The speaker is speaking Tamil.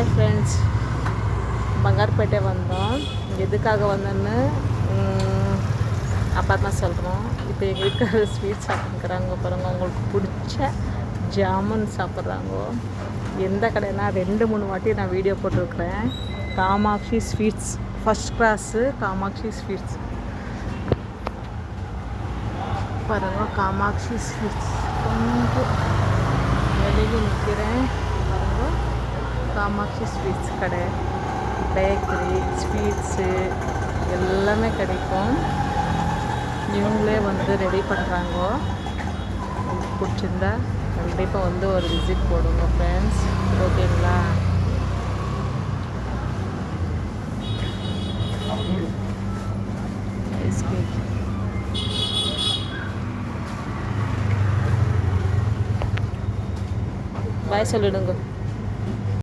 ஹாய் ஃப்ரெண்ட்ஸ், பங்கார்பேட்டை வந்தோம். எதுக்காக வந்தோன்னு அப்புறமா சொல்கிறோம். இப்போ எங்கள் வீட்டுக்கார ஸ்வீட் சாப்பிட்டுக்கிறாங்க பாருங்க. அவங்களுக்கு பிடிச்ச ஜாமுன் சாப்பிட்றாங்க. எந்த கடைனா 2-3 வாட்டி நான் வீடியோ போட்டிருக்கிறேன். Kamakshi sweets, first class Kamakshi sweets பாருங்க. காமாட்சி ஸ்வீட்ஸ் கொஞ்சம் வெளியில் நிற்கிறேன் பாருங்க. காமாட்சி ஸ்வீட்ஸ் கடை, பேக்கரி, ஸ்வீட்ஸு எல்லாமே கிடைக்கும். இவங்களே வந்து ரெடி பண்ணுறாங்க. உங்களுக்கு பிடிச்சிருந்தா கண்டிப்பாக வந்து ஒரு விசிட் போடுங்க ஃப்ரெண்ட்ஸ், ஓகேங்களா? பாய் சொல்லிடுங்க.